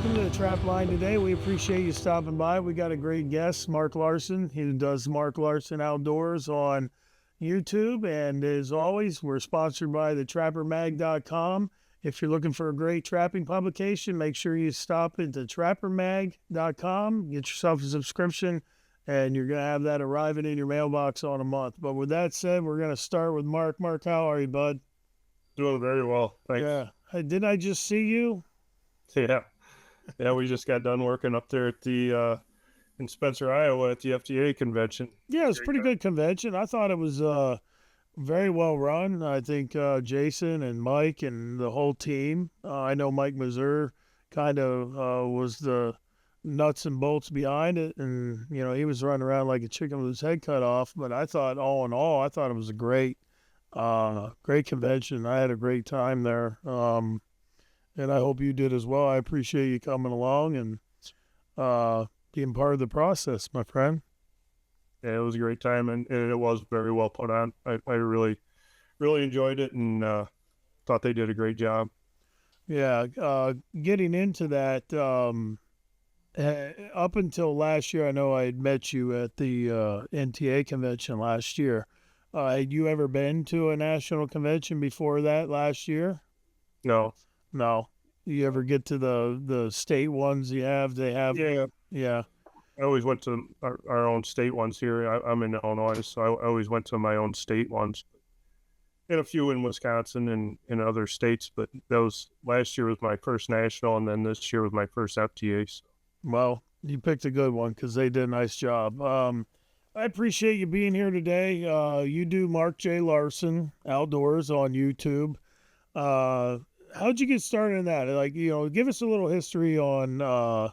welcome to the Trapline today. We appreciate you stopping by. We got a great guest, Mark Larson. He does Mark Larson Outdoors on YouTube. And as always, we're sponsored by the trappermag.com. If you're looking for a great trapping publication, make sure you stop into trappermag.com, get yourself a subscription, and you're going to have that arriving in your mailbox on a month. But with that said, we're going to start with Mark. Mark, how are you, bud? Doing very well, thanks. Yeah. Hey, didn't I just see you? Yeah, we just got done working up there at the in Spencer, Iowa, at the FDA convention. Yeah, it was a Great pretty time. good convention. I thought it was very well run. I think Jason and Mike and the whole team. I know Mike Mazur kind of was the nuts and bolts behind it, and he was running around like a chicken with his head cut off. But I thought, all in all, I thought it was a great convention. I had a great time there, and I hope you did as well. I appreciate you coming along and being part of the process, my friend. Yeah, it was a great time, and it was very well put on. I really enjoyed it, and thought they did a great job. Yeah, getting into that, up until last year, I know I had met you at the NTA convention last year. Had you ever been to a national convention before that last year? No. No. You ever get to the state ones they have? Yeah, Yeah. I always went to our own state ones here. I'm in Illinois, so I always went to my own state ones, and a few in Wisconsin and in other states. But those last year was my first national, and then this year was my first FTA. So. Well, you picked a good one because they did a nice job. I appreciate you being here today. You do Mark J. Larson Outdoors on YouTube. How'd you get started in that? Like, give us a little history on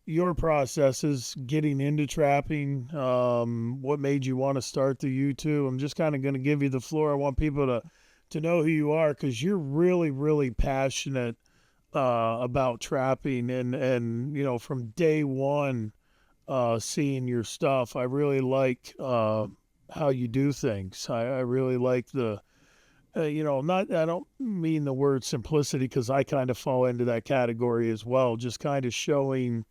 your processes getting into trapping. What made you want to start the YouTube? I'm just kind of going to give you the floor. I want people to know who you are because you're really, really passionate about trapping, and from day one, seeing your stuff, I really like how you do things. I really like the not, I don't mean the word simplicity because I kind of fall into that category as well, just kind of showing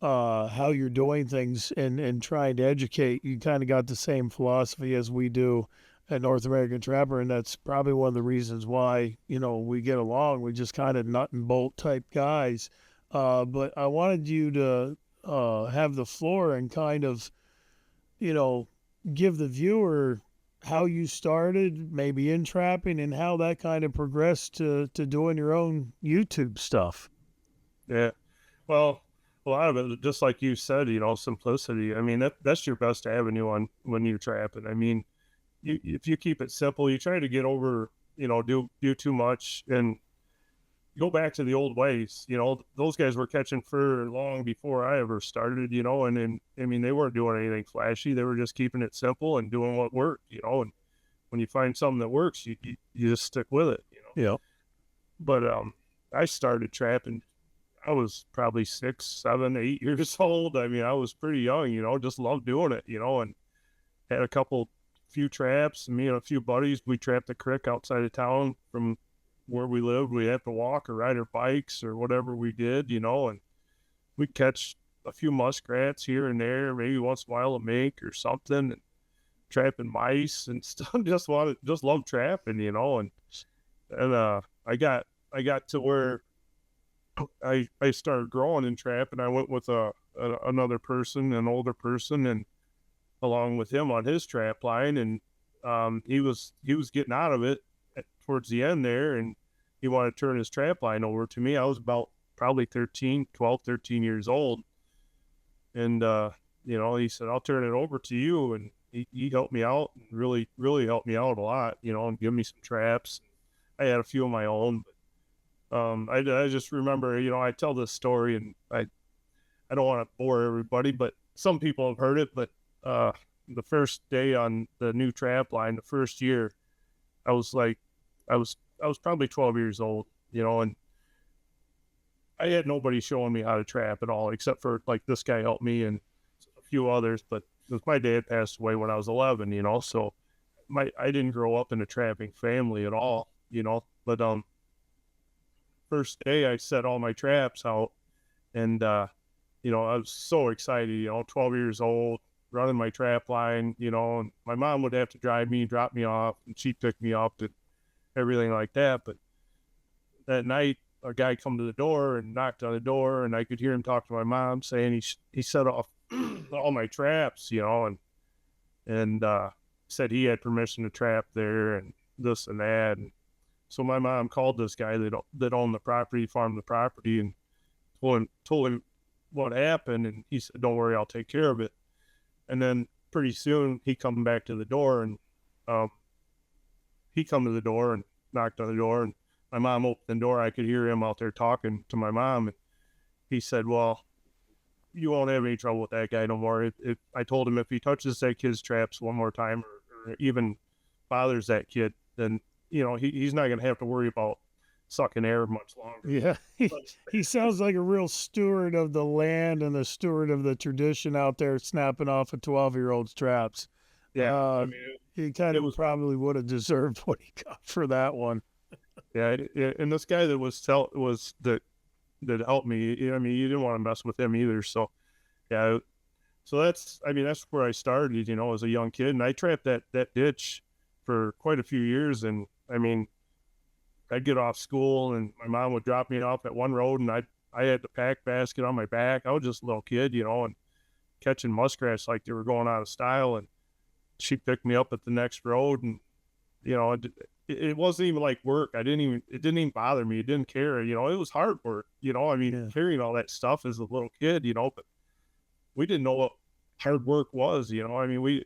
how you're doing things and trying to educate. You kind of got the same philosophy as we do at North American Trapper, and that's probably one of the reasons why we get along. We just kind of nut and bolt type guys. But I wanted you to have the floor and kind of give the viewer how you started maybe in trapping and how that kind of progressed to doing your own YouTube stuff. Yeah, well, a lot of it, just like you said, simplicity. I mean, that's your best avenue on when you're trapping. I mean, if you keep it simple, you try to get over, do too much and go back to the old ways. Those guys were catching fur long before I ever started, and I mean, they weren't doing anything flashy. They were just keeping it simple and doing what worked, and when you find something that works, you just stick with it, Yeah. But I started trapping. I was probably 6, 7, 8 years old. I mean, I was pretty young, just loved doing it, and had a few traps. Me and a few buddies, we trapped the creek outside of town from where we lived. We'd have to walk or ride our bikes or whatever we did, and we'd catch a few muskrats here and there, maybe once in a while a mink or something, and trapping mice and stuff. Just love trapping, and I got to where I started growing in trap, and I went with another person, an older person, and along with him on his trap line, and he was getting out of it towards the end there, and he wanted to turn his trap line over to me. I was about probably 13 years old, and he said, I'll turn it over to you, and he helped me out, and really helped me out a lot, and give me some traps. I had a few of my own, but I just remember, I tell this story, and I don't want to bore everybody, but some people have heard it. But the first day on the new trap line, the first year, I was probably 12 years old, and I had nobody showing me how to trap at all, except for like this guy helped me and a few others. But my dad passed away when I was 11, so I didn't grow up in a trapping family at all, but first day I set all my traps out, And, I was so excited, 12 years old, running my trap line, and my mom would have to drive me, drop me off, and she'd pick me up and everything like that. But that night, a guy come to the door and knocked on the door, and I could hear him talk to my mom saying he set off all my traps, and said he had permission to trap there and this and that. And so my mom called this guy that owned the property, farmed the property, and told him what happened. And he said, "Don't worry, I'll take care of it." And then pretty soon he come back to the door, and um, he come to the door and knocked on the door, and my mom opened the door. I could hear him out there talking to my mom, and he said, "Well, you won't have any trouble with that guy no more. I told him if he touches that kid's traps one more time, or even bothers that kid, then he's not going to have to worry about sucking air much longer." Yeah, But he sounds like a real steward of the land and the steward of the tradition out there, snapping off a 12-year-old's traps. yeah, I Uh, mean, he kind it of was probably would have deserved what he got for that one. yeah, and this guy that was that helped me. I mean, you didn't want to mess with him either. So yeah, so that's where I started, as a young kid, and I trapped that ditch for quite a few years. And I mean, I'd get off school, and my mom would drop me off at one road, and I had the pack basket on my back. I was just a little kid, and catching muskrats like they were going out of style, and she picked me up at the next road. And it wasn't even like work. It didn't even bother me. It didn't care. It was hard work. I mean, Yeah, carrying all that stuff as a little kid. But we didn't know what hard work was. I mean,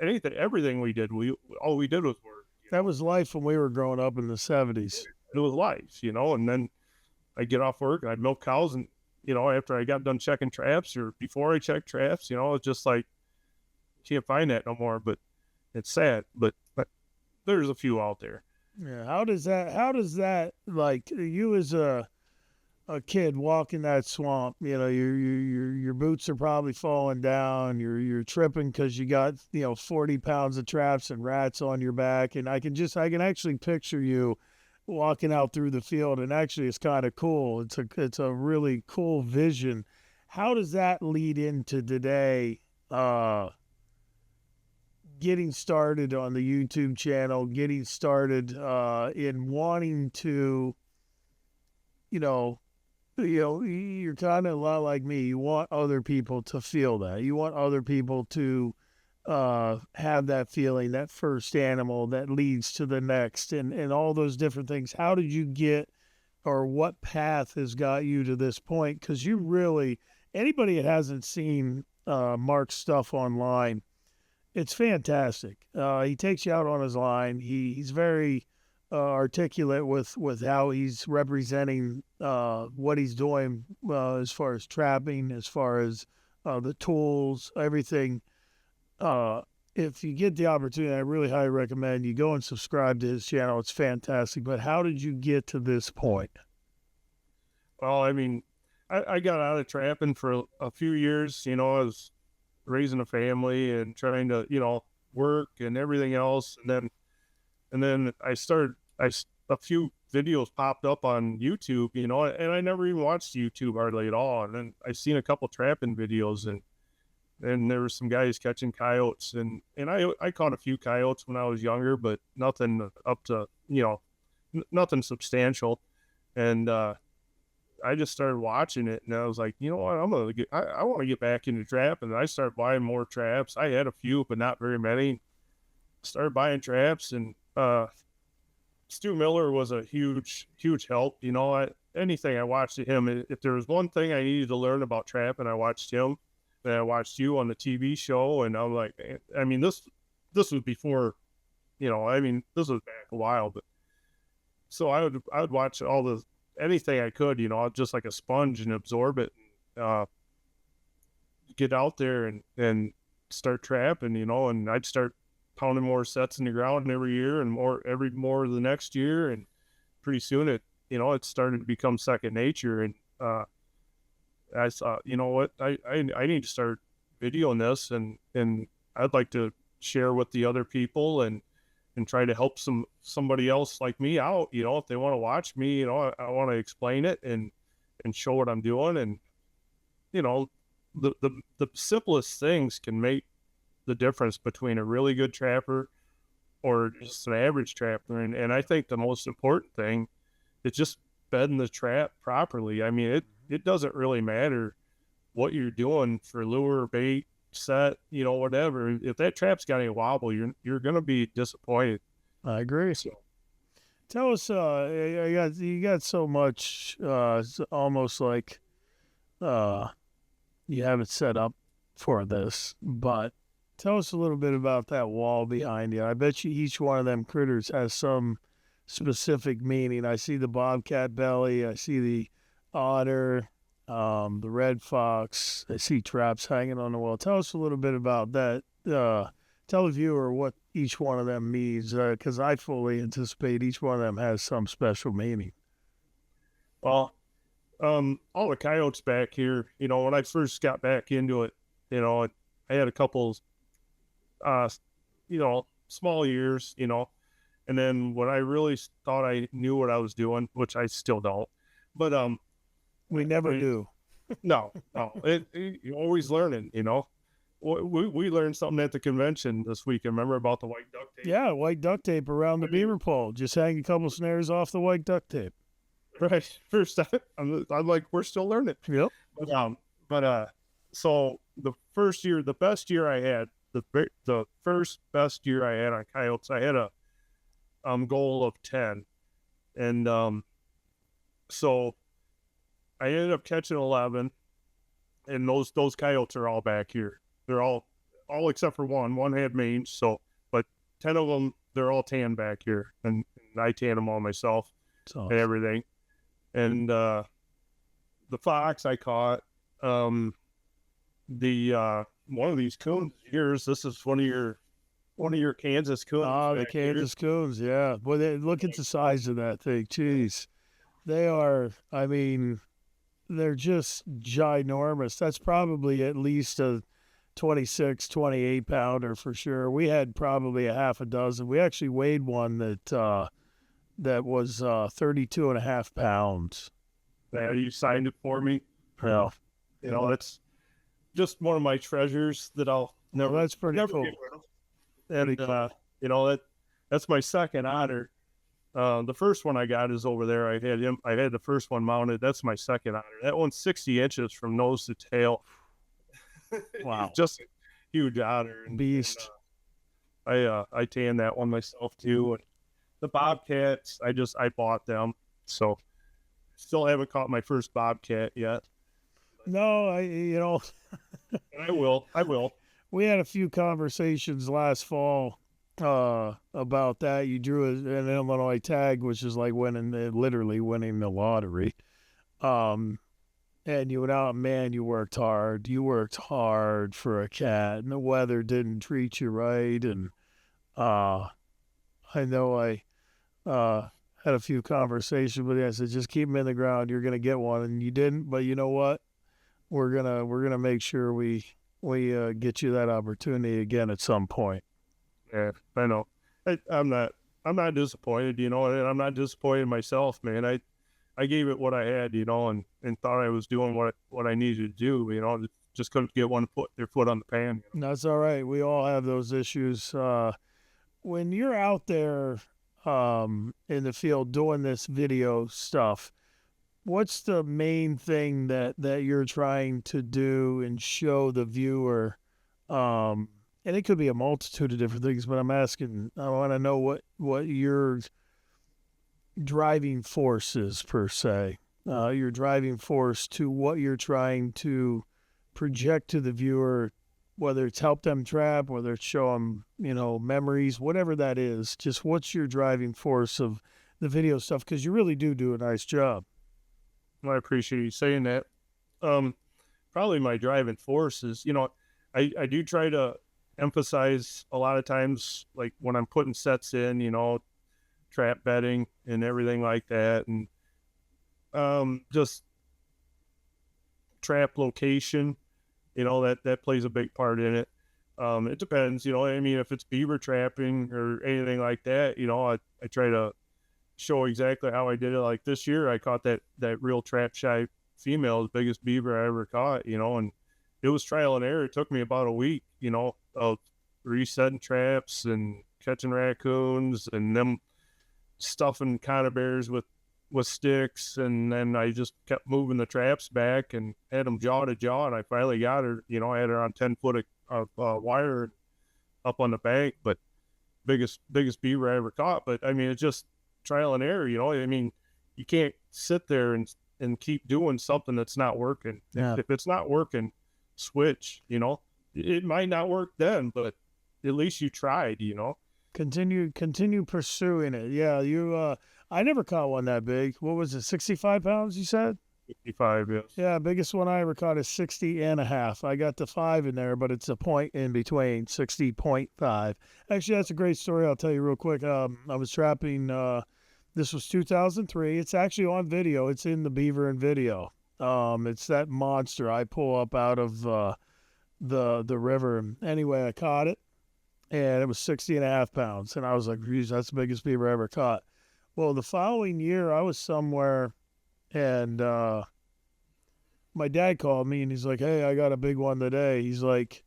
everything we did, all we did was work. that was life when we were growing up in the 70s. It was life. And then I get off work and I'd milk cows, and after I got done checking traps or before I checked traps, it's just like can't find that no more. But it's sad. But there's a few out there. Yeah, how does that like you as a kid walking that swamp, your boots are probably falling down, you're tripping because you got 40 pounds of traps and rats on your back, and I can actually picture you walking out through the field, and actually it's kind of cool. It's a really cool vision. How does that lead into today? Getting started on the YouTube channel, getting started in wanting to, you know, you're kind of a lot like me. You want other people to feel that. You want other people to have that feeling, that first animal that leads to the next, and all those different things. How did you get, or what path has got you to this point? Because you really, anybody that hasn't seen Mark's stuff online, it's fantastic. He takes you out on his line. He's very articulate with how he's representing what he's doing as far as trapping, as far as the tools, everything. If you get the opportunity, I really highly recommend you go and subscribe to his channel. It's fantastic. But how did you get to this point? Well, I mean, I got out of trapping for a few years. I was raising a family and trying to, work and everything else. And then a few videos popped up on YouTube, and I never even watched YouTube hardly at all. And then I seen a couple trapping videos, and there were some guys catching coyotes, and I caught a few coyotes when I was younger, but nothing up to, nothing substantial. And, I just started watching it, and I was like, you know what, I want to get back into trapping. And I started buying more traps. I had a few, but not very many. Started buying traps, and Stu Miller was a huge help. Anything I watched him, if there was one thing I needed to learn about trapping, I watched him. Then I watched you on the TV show, and I'm like, I mean, this was before, I mean, this was back a while, but so I would watch anything I could, just like a sponge, and absorb it. Uh, get out there and start trapping, and I'd start pounding more sets in the ground every year, and more the next year. And pretty soon it started to become second nature. And I thought, you know what, I need to start videoing this, and I'd like to share with the other people, and try to help somebody else like me out. If they want to watch me, I want to explain it, and show what I'm doing. And, you know, the simplest things can make the difference between a really good trapper or just an average trapper. And I think the most important thing is just bedding the trap properly. I mean, it doesn't really matter what you're doing for lure, bait, set, you know, whatever. If that trap's got any wobble, you're gonna be disappointed. I agree. So Tell us, you got so much, it's almost like uh, you have it set up for this, but tell us a little bit about that wall behind you. I bet you each one of them critters has some specific meaning. I see the bobcat belly, I see the otter, the red fox, I see traps hanging on the wall. Tell us a little bit about that. Tell the viewer what each one of them means, because I fully anticipate each one of them has some special meaning. well, all the coyotes back here, you know, when I first got back into it, you know, I had a couple uh you know, small years, you know, and then when I really thought I knew what I was doing, which I still don't, but We never I- do. no, you're always learning, you know. We learned something at the convention this week. Remember about the white duct tape? Yeah, white duct tape around the beaver pole. Just hang a couple snares off the white duct tape. Right. First time, I'm like, we're still learning. Yep. But so the first year, the best year I had, the first best year I had on coyotes, I had a goal of 10, and so I ended up catching 11, and those coyotes are all back here. They're all except for one. One had mange, so but 10 of them, they're all tan back here, and I tan them all myself So and everything. And the fox I caught, the one of these coons yours. This is one of your Kansas coons. the back here. Kansas coons, yeah. Boy, look at the size of that thing. Jeez. They are, I mean, they're just ginormous. That's probably at least a 26, 28 pounder for sure. We had probably a half a dozen. We actually weighed one that was 32 and a half pounds. Yeah, you signed it for me. Yeah. You know, that's just one of my treasures that I'll never. Well, that's pretty never cool. get rid of. And you know, that's my second otter. The first one I got is over there. I had the first one mounted. That's my second otter. That one's 60 inches from nose to tail. Wow. Just a huge otter. Beast. I tanned that one myself too. And the bobcats, I bought them. So still haven't caught my first bobcat yet. No, And I will. we had a few conversations last fall about that. You drew an Illinois tag, which is like literally winning the lottery. And you went out, man, you worked hard. You worked hard for a cat, and the weather didn't treat you right. And I know I had a few conversations with you. I said, just keep him in the ground. You're gonna get one, and you didn't. But you know what? We're gonna make sure we get you that opportunity again at some point. Yeah, I know. I'm not disappointed, you know, and I'm not disappointed in myself, man. I gave it what I had, you know, and thought I was doing what I needed to do, you know, just couldn't get their foot on the pan. You know? That's all right. We all have those issues. When you're out there in the field doing this video stuff, what's the main thing that you're trying to do and show the viewer? And it could be a multitude of different things, but I want to know what your driving force is per se. Your driving force to what you're trying to project to the viewer, whether it's help them trap, whether it's show them, memories, whatever that is. Just what's your driving force of the video stuff? Because you really do a nice job. I appreciate you saying that. Probably my driving force is, you know, I do try to emphasize a lot of times, like when I'm putting sets in, you know, trap bedding and everything like that, and just trap location, you know, that plays a big part in it. It depends, you know, I mean, if it's beaver trapping or anything like that, you know, I try to show exactly how I did it. Like this year I caught that real trap shy female, the biggest beaver I ever caught, you know, and it was trial and error. It took me about a week, you know, of resetting traps and catching raccoons and them stuffing conibears with sticks, and then I just kept moving the traps back and had them jaw to jaw, and I finally got her. You know, I had her on 10 foot of wire up on the bank, but biggest beaver I ever caught. But I mean, it's just trial and error. You know, I mean, you can't sit there and keep doing something that's not working. Yeah. If it's not working, switch. You know, it might not work then, but at least you tried. You know. Continue pursuing it. Yeah, I never caught one that big. What was it, 65 pounds, you said? 55, yes. Yeah, biggest one I ever caught is 60 and a half. I got the 5 in there, but it's a point in between, 60.5. Actually, that's a great story. I'll tell you real quick. I was trapping, this was 2003. It's actually on video. It's in the Beaver and video. It's that monster I pull up out of the river. Anyway, I caught it, and it was 60 and a half pounds. And I was like, geez, that's the biggest beaver I ever caught. Well, the following year, I was somewhere, and my dad called me, and he's like, hey, I got a big one today. He's like,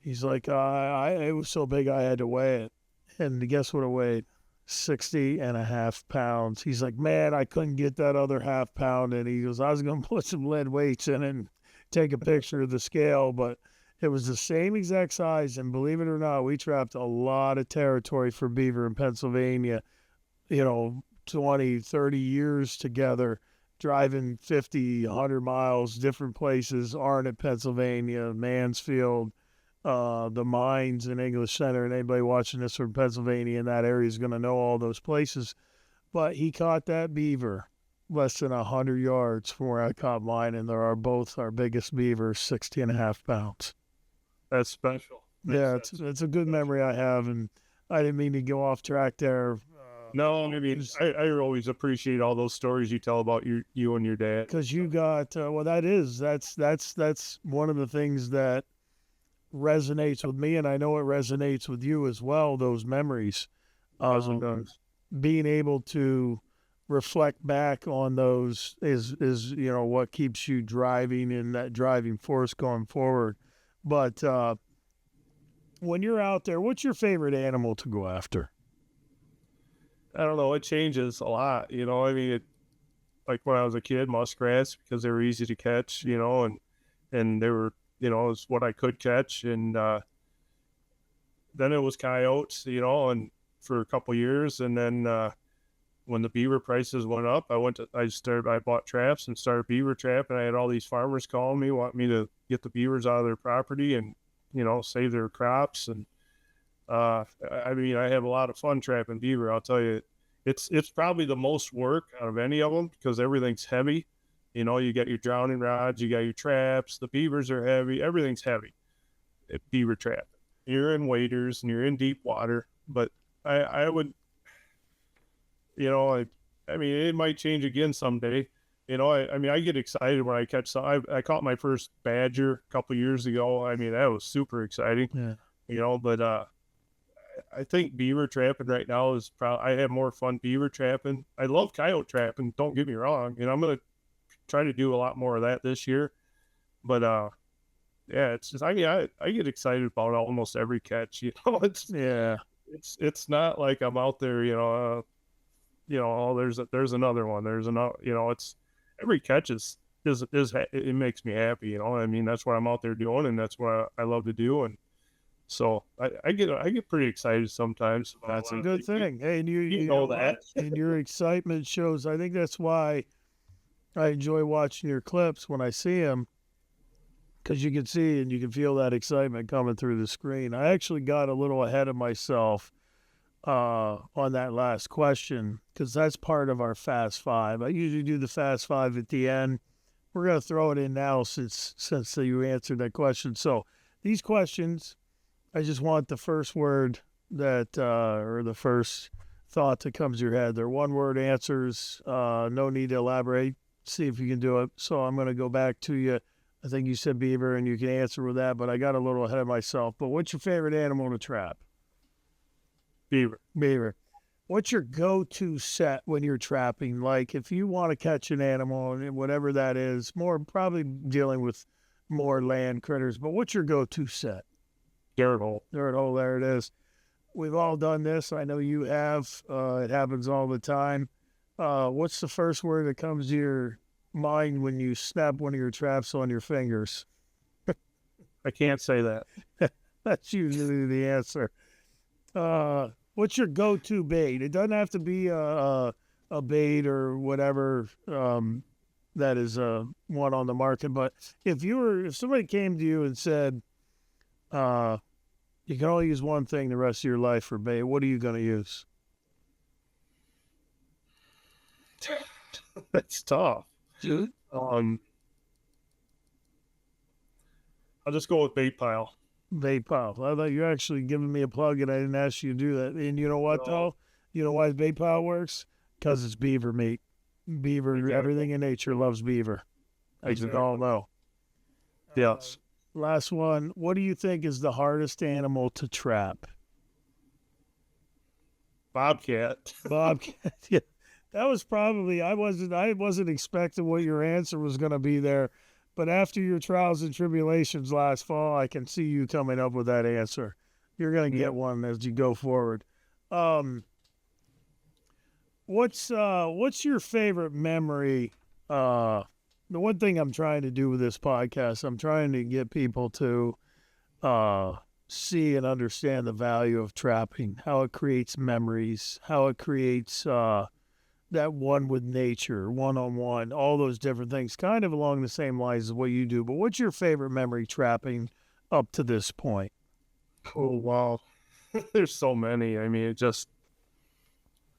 it was so big I had to weigh it. And guess what it weighed? 60 and a half pounds. He's like, man, I couldn't get that other half pound. And he goes, I was going to put some lead weights in it and take a picture of the scale, but it was the same exact size. And believe it or not, we trapped a lot of territory for beaver in Pennsylvania, 20, 30 years together, driving 50, 100 miles, different places, Arnott, Pennsylvania, Mansfield, the mines in English Center. And anybody watching this from Pennsylvania in that area is going to know all those places. But he caught that beaver less than 100 yards from where I caught mine, and there are both our biggest beavers, 60 and a half pounds. That's special. Yeah, it's a good memory I have, and I didn't mean to go off track there. No, I mean, I always appreciate all those stories you tell about you and your dad. Because you got that's one of the things that resonates with me, and I know it resonates with you as well. Those memories, being able to reflect back on those is what keeps you driving and that driving force going forward. But when you're out there, what's your favorite animal to go after? I don't know. It changes a lot. You know, I mean, like when I was a kid, muskrats, because they were easy to catch, and they were, it's what I could catch. And then it was coyotes, and for a couple years. And then when the beaver prices went up, I bought traps and started beaver trapping. I had all these farmers calling me, want me to get the beavers out of their property and, save their crops. And I mean, I have a lot of fun trapping beaver. I'll tell you, it's probably the most work out of any of them because everything's heavy. You got your drowning rods, you got your traps, the beavers are heavy, everything's heavy at beaver trapping. You're in waders and you're in deep water, but I would, I mean, it might change again someday. I mean, I get excited when I catch some. I caught my first badger a couple years ago. I mean, that was super exciting. Yeah. But I think beaver trapping right now is probably, I have more fun beaver trapping. I love coyote trapping, don't get me wrong. I'm going to try to do a lot more of that this year. But yeah, it's just, I mean, I get excited about almost every catch, it's not like I'm out there, oh, there's another one. There's another, it's every catch is it makes me happy. I mean, that's what I'm out there doing, and that's what I love to do. And so I get pretty excited sometimes. That's a good thing. Hey, and you know that. And your excitement shows. I think that's why I enjoy watching your clips when I see them, because you can see and you can feel that excitement coming through the screen. I actually got a little ahead of myself on that last question, because that's part of our Fast Five. I usually do the Fast Five at the end. We're going to throw it in now since you answered that question. So these questions, I just want the first word that, or the first thought that comes to your head. They're one-word answers. No need to elaborate. See if you can do it. So I'm going to go back to you. I think you said beaver, and you can answer with that, but I got a little ahead of myself. But what's your favorite animal to trap? Beaver. Beaver. What's your go-to set when you're trapping? Like if you want to catch an animal, and whatever that is, more probably dealing with more land critters, but what's your go-to set? Garrett hole. There it is. We've all done this. I know you have. It happens all the time. What's the first word that comes to your mind when you snap one of your traps on your fingers? I can't say that. That's usually the answer. What's your go-to bait? It doesn't have to be a bait or whatever that is one on the market. But if somebody came to you and said, you can only use one thing the rest of your life for bait, what are you going to use? That's tough. Dude. I'll just go with bait pile. Bait pile. I thought you're actually giving me a plug, and I didn't ask you to do that. And you know what, though? You know why bait pile works? Because it's beaver meat. Beaver, Exactly. Everything in nature loves beaver. As you all know. Yes. Last one. What do you think is the hardest animal to trap? Bobcat. Bobcat. Yeah, that was probably. I wasn't expecting what your answer was going to be there, but after your trials and tribulations last fall, I can see you coming up with that answer. You're going to get one as you go forward. What's your favorite memory? The one thing I'm trying to do with this podcast, I'm trying to get people to see and understand the value of trapping, how it creates memories, how it creates that one with nature, one-on-one, all those different things, kind of along the same lines as what you do. But what's your favorite memory trapping up to this point? Oh, wow. There's so many. I mean,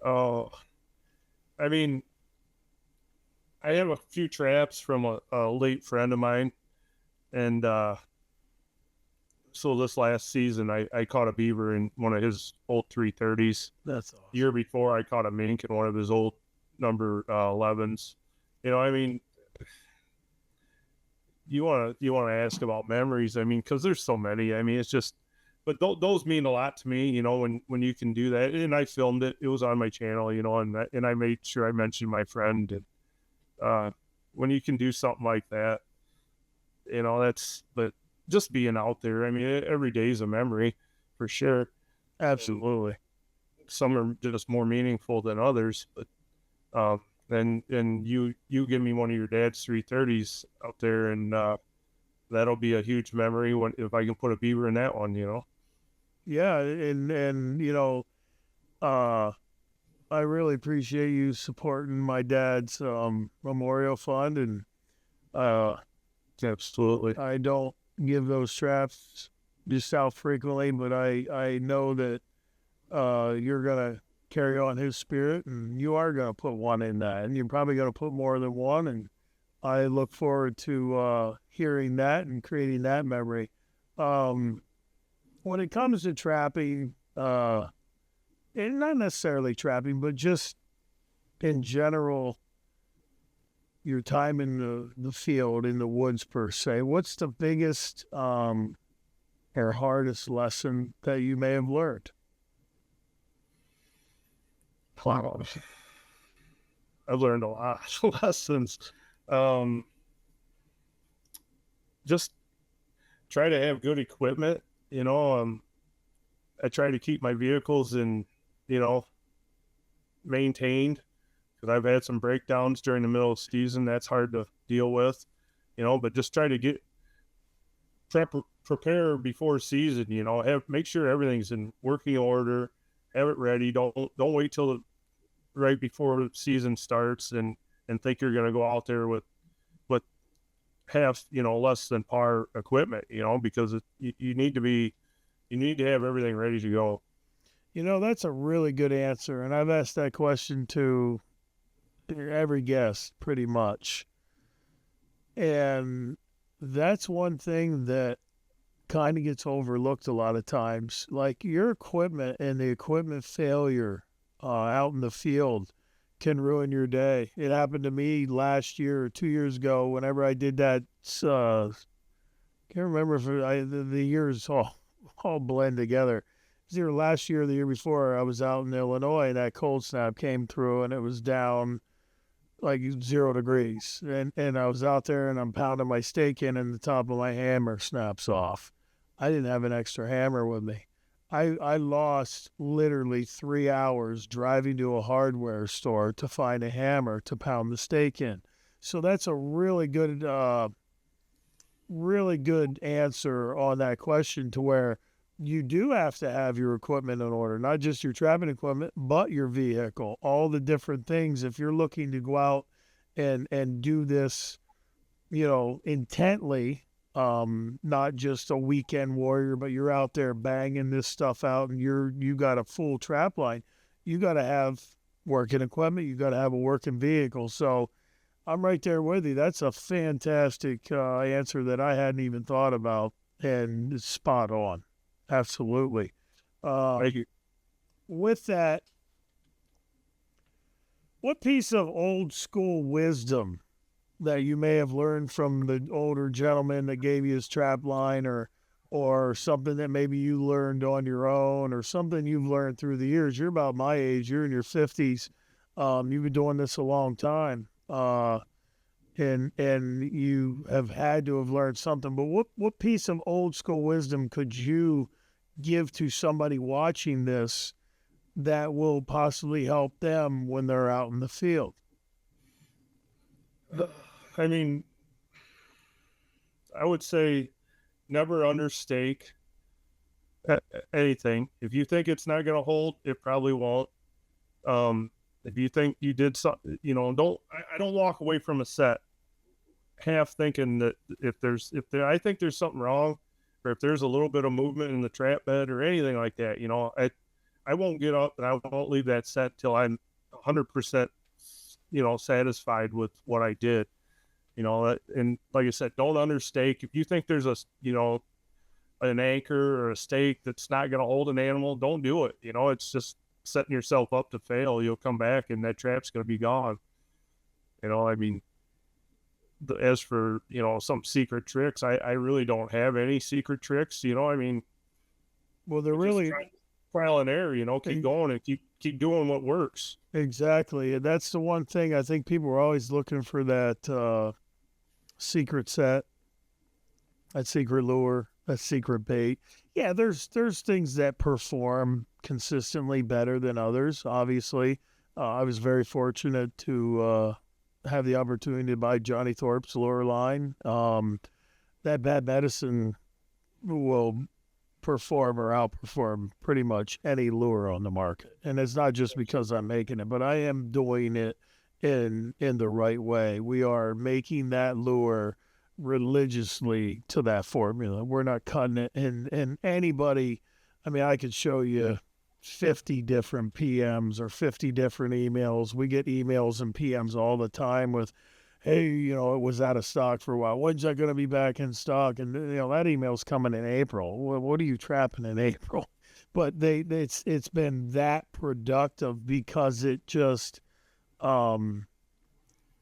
I mean, I have a few traps from a late friend of mine. And so this last season, I caught a beaver in one of his old 330s. That's awesome. Year before, I caught a mink in one of his old number 11s. You know, I mean, you want to ask about memories. I mean, because there's so many. I mean, it's just, but those mean a lot to me. You know, when you can do that. And I filmed it. It was on my channel. You know, and I made sure I mentioned my friend. And when you can do something like that, you know, but just being out there. I mean, every day is a memory, for sure. Absolutely. Some are just more meaningful than others, but and you give me one of your dad's 330s out there, and that'll be a huge memory if I can put a beaver in that one, you know. Yeah, and you know, I really appreciate you supporting my dad's memorial fund, and Absolutely. I don't give those traps just out frequently, but I know that you're gonna carry on his spirit, and you are gonna put one in that, and you're probably gonna put more than one, and I look forward to hearing that and creating that memory. When it comes to trapping, and not necessarily trapping, but just in general, your time in the field, in the woods per se, what's the biggest or hardest lesson that you may have learned? Wow. I've learned a lot of lessons. Just try to have good equipment, you know. I try to keep my vehicles maintained, because I've had some breakdowns during the middle of the season. That's hard to deal with, you know, but just try to prepare before season, you know, make sure everything's in working order, have it ready. Don't wait till right before the season starts and think you're going to go out there with half, you know, less than par equipment, you know, because you need to have everything ready to go. You know, that's a really good answer, and I've asked that question to every guest pretty much. And that's one thing that kind of gets overlooked a lot of times. Like your equipment and the equipment failure out in the field can ruin your day. It happened to me last year or 2 years ago whenever I did that. Can't remember if the years all blend together. was either last year or the year before. I was out in Illinois, and that cold snap came through, and it was down like 0 degrees. And I was out there, and I'm pounding my steak in, and the top of my hammer snaps off. I didn't have an extra hammer with me. I lost literally 3 hours driving to a hardware store to find a hammer to pound the steak in. So that's a really good answer on that question, to where you do have to have your equipment in order, not just your trapping equipment, but your vehicle, all the different things. If you're looking to go out and do this, intently, not just a weekend warrior, but you're out there banging this stuff out, and you got a full trap line, you got to have working equipment, you got to have a working vehicle. So I'm right there with you. That's a fantastic answer that I hadn't even thought about, and it's spot on. Absolutely. Thank you. With that, what piece of old school wisdom that you may have learned from the older gentleman that gave you his trap line, or something that maybe you learned on your own, or something you've learned through the years? You're about my age. You're in your 50s. You've been doing this a long time. And you have had to have learned something. But what piece of old school wisdom could you give to somebody watching this that will possibly help them when they're out in the field? I mean, I would say never understake anything. If you think it's not going to hold, it probably won't. If you think you did something, I don't walk away from a set half thinking that I think there's something wrong, or if there's a little bit of movement in the trap bed or anything like that, I won't get up and I won't leave that set till I'm 100%, satisfied with what I did, and like I said, don't understake. If you think there's an anchor or a stake that's not going to hold an animal, don't do it. It's just setting yourself up to fail. You'll come back and that trap's going to be gone. I mean, as for, some secret tricks, I really don't have any secret tricks. I mean, well, they're really trial and error, keep going and keep doing what works. Exactly. And that's the one thing I think people are always looking for, that secret set, that secret lure, that secret bait. Yeah, there's things that perform consistently better than others, obviously. I was very fortunate to have the opportunity to buy Johnny Thorpe's lure line. That Bad Medicine will perform or outperform pretty much any lure on the market. And it's not just because I'm making it, but I am doing it in the right way. We are making that lure religiously to that formula. We're not cutting it. And anybody, I mean, I could show you 50 different PMs or 50 different emails. We get emails and PMs all the time with, hey, it was out of stock for a while. When's that going to be back in stock? And, that email's coming in April. What are you trapping in April? But it's been that productive because it just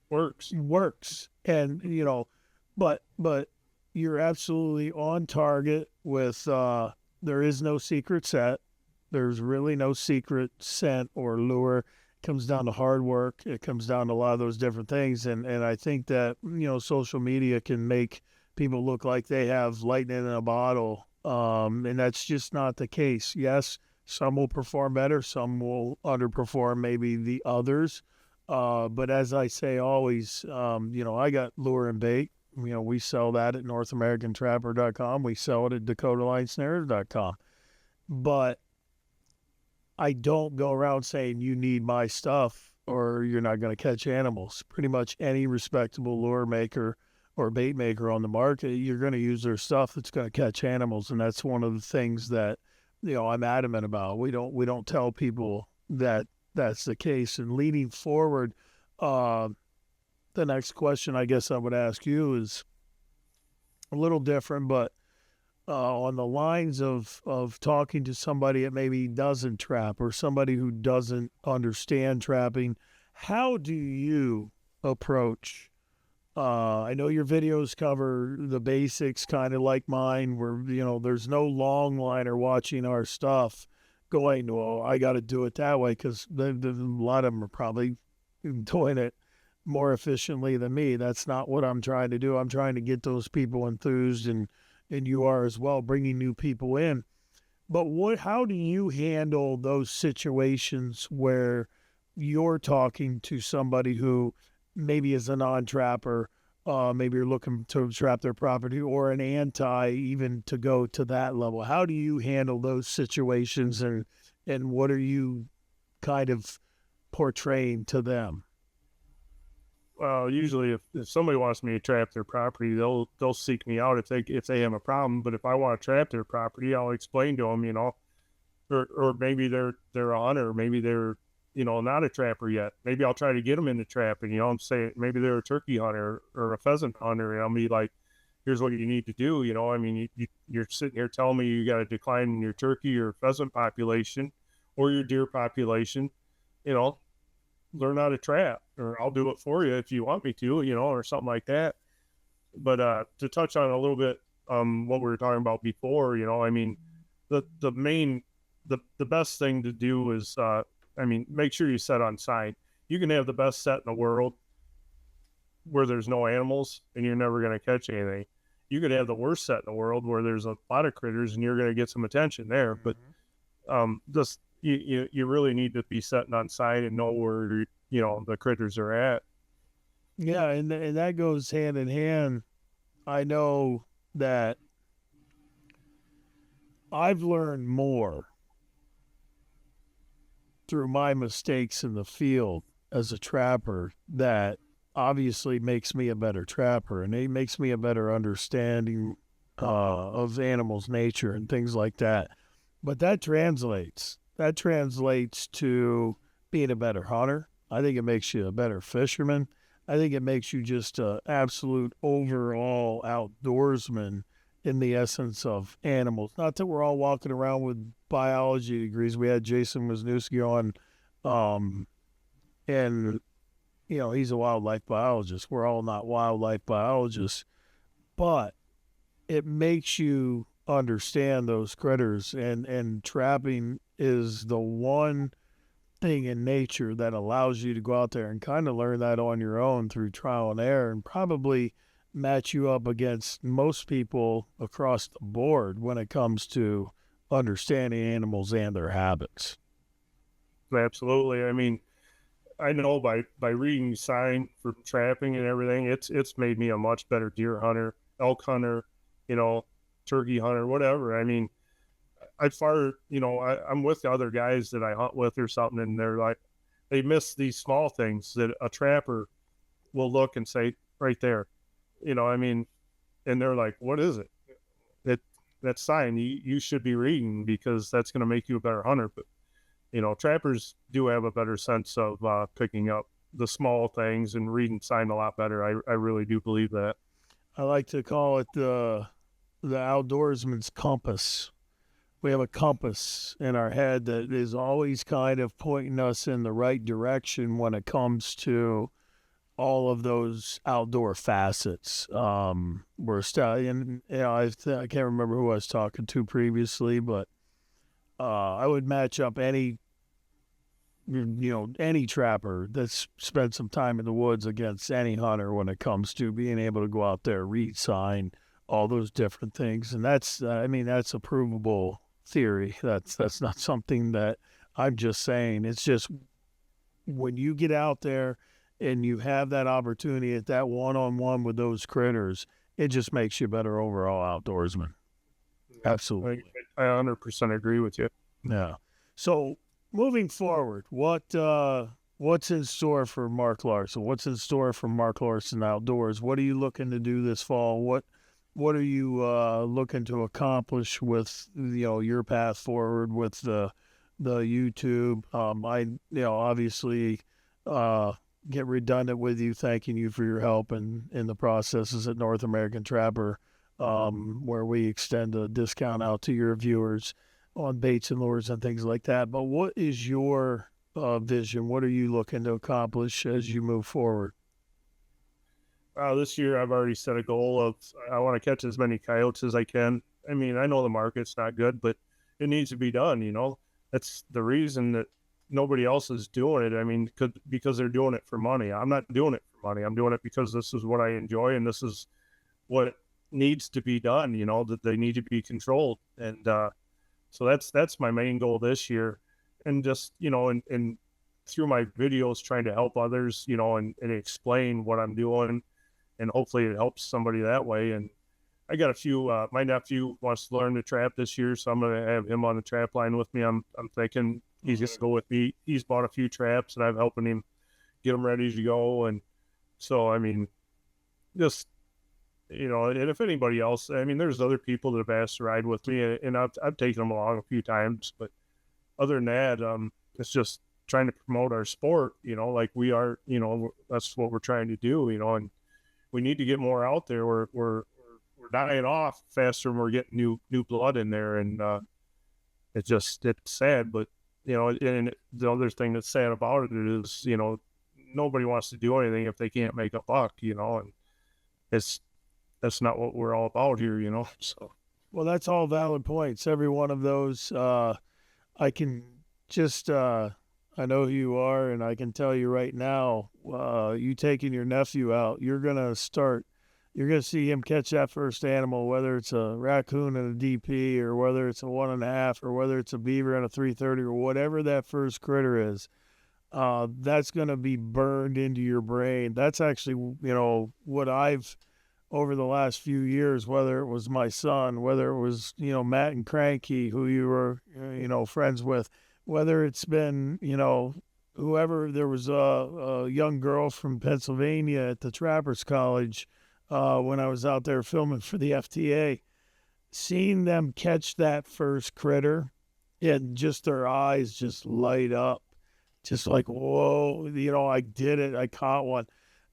works. And, but you're absolutely on target with, there is no secret set. There's really no secret scent or lure. It comes down to hard work. It comes down to a lot of those different things. And I think that, social media can make people look like they have lightning in a bottle. And that's just not the case. Yes, some will perform better. Some will underperform maybe the others. But as I say always, I got lure and bait. We sell that at NorthAmericanTrapper.com. We sell it at DakotaLineSnares.com. But I don't go around saying you need my stuff or you're not going to catch animals. Pretty much any respectable lure maker or bait maker on the market, you're going to use their stuff that's going to catch animals. And that's one of the things that, I'm adamant about. We don't tell people that that's the case. And leading forward, the next question I guess I would ask you is a little different, but on the lines of talking to somebody that maybe doesn't trap or somebody who doesn't understand trapping, how do you approach I know your videos cover the basics, kind of like mine, where there's no long liner watching our stuff, going, "Oh, I got to do it that way," because a lot of them are probably doing it more efficiently than me. That's not what I'm trying to do. I'm trying to get those people enthused, and you are as well, bringing new people in. But how do you handle those situations where you're talking to somebody who maybe is a non-trapper, maybe you're looking to trap their property, or an anti, even to go to that level? How do you handle those situations, and what are you kind of portraying to them? Well, usually if somebody wants me to trap their property, they'll seek me out if they have a problem. But if I want to trap their property, I'll explain to them, or maybe they're a hunter, maybe they're not a trapper yet. Maybe I'll try to get them into trapping. I'm saying maybe they're a turkey hunter or a pheasant hunter, and I'll be like, here's what you need to do. I mean, you're sitting here telling me you got a decline in your turkey or pheasant population or your deer population. You know, learn how to trap, or I'll do it for you if you want me to, or something like that. But to touch on a little bit what we were talking about before, I mean, the main the best thing to do is I mean, make sure you set on sign. You can have the best set in the world where there's no animals and you're never going to catch anything. You could have the worst set in the world where there's a lot of critters and you're going to get some attention there. But just you really need to be setting on sign and know where the critters are at. Yeah, and that goes hand in hand. I know that I've learned more through my mistakes in the field as a trapper, that obviously makes me a better trapper, and it makes me a better understanding of animals' nature and things like that. But that translates. That translates to being a better hunter. I think it makes you a better fisherman. I think it makes you just an absolute overall outdoorsman in the essence of animals. Not that we're all walking around with biology degrees. We had Jason Wisniewski on, and he's a wildlife biologist. We're all not wildlife biologists, but it makes you understand those critters, and trapping is the one thing in nature that allows you to go out there and kind of learn that on your own through trial and error, and probably match you up against most people across the board when it comes to understanding animals and their habits. Absolutely. I mean, I know by reading sign for trapping and everything, it's made me a much better deer hunter, elk hunter, turkey hunter, whatever. I mean, I'm with the other guys that I hunt with or something, and they're like, they miss these small things that a trapper will look and say right there, I mean, and they're like, what is it? That sign you should be reading, because that's going to make you a better hunter. But trappers do have a better sense of picking up the small things and reading sign a lot better. I really do believe that. I like to call it the outdoorsman's compass. We have a compass in our head that is always kind of pointing us in the right direction when it comes to all of those outdoor facets. And I can't remember who I was talking to previously, but I would match up any trapper that's spent some time in the woods against any hunter when it comes to being able to go out there, read sign, all those different things. And that's a provable theory. That's not something that I'm just saying. It's just when you get out there and you have that opportunity at that one-on-one with those critters, it just makes you a better overall outdoorsman. Absolutely. I 100% agree with you. Yeah. So moving forward, what's in store for Mark Larson? What's in store for Mark Larson Outdoors? What are you looking to do this fall? What are you looking to accomplish with your path forward with the YouTube? I obviously get redundant with you, thanking you for your help in the processes at North American Trapper, where we extend a discount out to your viewers on baits and lures and things like that. But what is your vision? What are you looking to accomplish as you move forward? This year I've already set a goal of I want to catch as many coyotes as I can. I mean, I know the market's not good, but it needs to be done. That's the reason that nobody else is doing it. I mean, because they're doing it for money. I'm not doing it for money. I'm doing it because this is what I enjoy, and this is what needs to be done. That they need to be controlled, and so that's my main goal this year, and just and through my videos trying to help others, and explain what I'm doing, and hopefully it helps somebody that way. And I got a few. My nephew wants to learn to trap this year, so I'm gonna have him on the trap line with me. I'm thinking he's gonna go with me. He's bought a few traps, and I'm helping him get them ready to go. And so, I mean, just and if anybody else, I mean, there's other people that have asked to ride with me, and I've taken them along a few times. But other than that, it's just trying to promote our sport. Like we are. That's what we're trying to do. And we need to get more out there. We're dying off faster and we're getting new blood in there, and it's sad. But and the other thing that's sad about it is nobody wants to do anything if they can't make a buck. And it's that's not what we're all about here. So Well, that's all valid points. Every one of those, I can just, I know who you are, and I can tell you right now, you taking your nephew out, you're going to see him catch that first animal, whether it's a raccoon and a DP, or whether it's a 1.5, or whether it's a beaver and a 330, or whatever that first critter is. That's going to be burned into your brain. That's actually, what I've over the last few years, whether it was my son, whether it was, Matt and Cranky, who you were, friends with, whether it's been, whoever, there was a young girl from Pennsylvania at the Trappers College when I was out there filming for the FTA, seeing them catch that first critter and just their eyes just light up, just like, whoa, I did it. I caught one.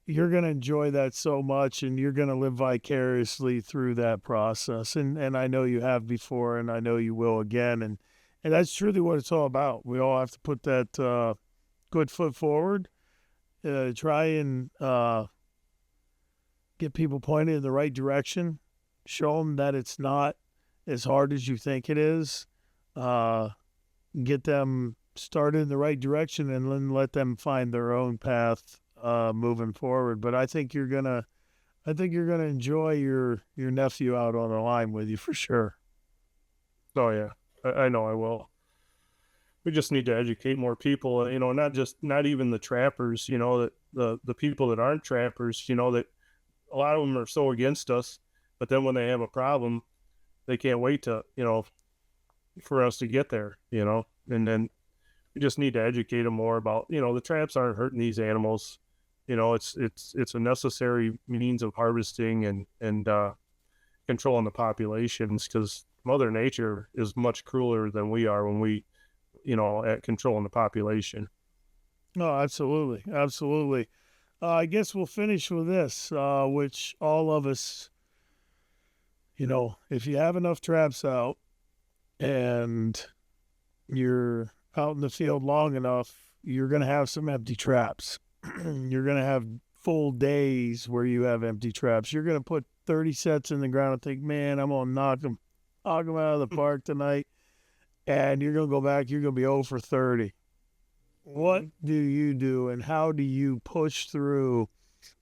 You're going to enjoy that so much, and you're going to live vicariously through that process. And I know you have before, and I know you will again. And that's truly what it's all about. We all have to put that good foot forward, try and get people pointed in the right direction, show them that it's not as hard as you think it is, get them started in the right direction, and then let them find their own path moving forward. But I think you're gonna enjoy your nephew out on the line with you for sure. oh yeah, I know I will. We just need to educate more people. Not even the trappers. That the people that aren't trappers. That a lot of them are so against us, but then when they have a problem, they can't wait to for us to get there. And then we just need to educate them more about the traps aren't hurting these animals. It's a necessary means of harvesting and controlling the populations, because Mother Nature is much crueler than we are when we at controlling the population. No, absolutely, absolutely. I guess we'll finish with this, which all of us, if you have enough traps out and you're out in the field long enough, you're going to have some empty traps. You're going to have full days where you have empty traps. You're going to put 30 sets in the ground and think, man, I'm going to knock them out of the park tonight. And you're going to go back, you're going to be 0 for 30. What do you do, and how do you push through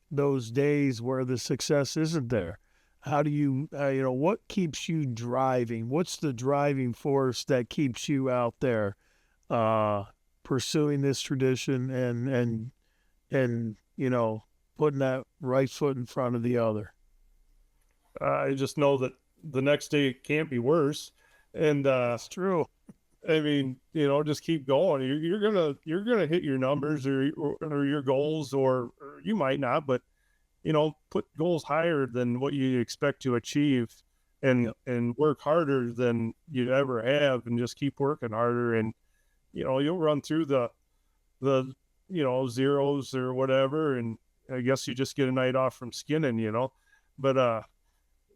those days where the success isn't there? How do you, what keeps you driving? What's the driving force that keeps you out there pursuing this tradition and putting that right foot in front of the other? I just know that the next day it can't be worse, and That's true. I mean, just keep going. You're gonna hit your numbers or your goals, or you might not, but put goals higher than what you expect to achieve, and work harder than you'd ever have, and just keep working harder, and you'll run through the zeros or whatever, and I guess you just get a night off from skinning, but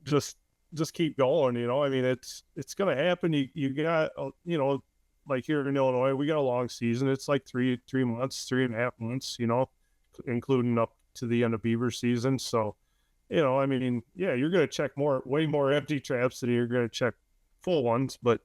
just keep going. I mean, it's gonna happen. You got like here in Illinois, we got a long season. It's like 3 months, 3.5 months, including up to the end of beaver season. So, I mean, yeah, you're going to check way more empty traps than you're going to check full ones, but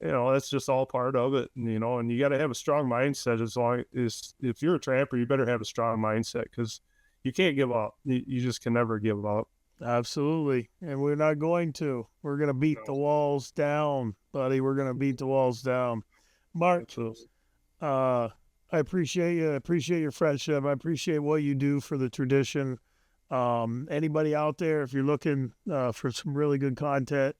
that's just all part of it. And you got to have a strong mindset. As long as if you're a trapper, you better have a strong mindset, because you can't give up. You just can never give up. Absolutely. And we're not going to. We're going to beat the walls down, buddy. We're going to beat the walls down. Mark, Absolutely. I appreciate you. I appreciate your friendship. I appreciate what you do for the tradition. Anybody out there, if you're looking for some really good content,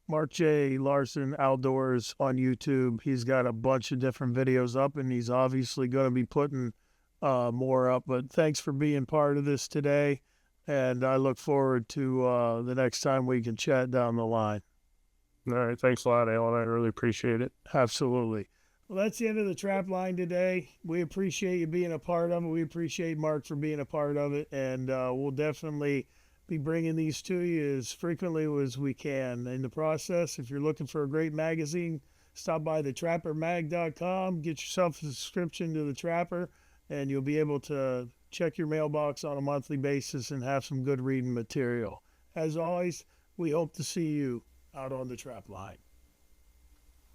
Mark J. Larson Outdoors on YouTube. He's got a bunch of different videos up, and he's obviously going to be putting more up. But thanks for being part of this today, and I look forward to the next time we can chat down the line. All right. Thanks a lot, Alan. I really appreciate it. Absolutely. Well, that's the end of the trap line today. We appreciate you being a part of it. We appreciate Mark for being a part of it, and we'll definitely be bringing these to you as frequently as we can. In the process, if you're looking for a great magazine, stop by thetrappermag.com, get yourself a subscription to the Trapper, and you'll be able to check your mailbox on a monthly basis and have some good reading material. As always, we hope to see you out on the trap line.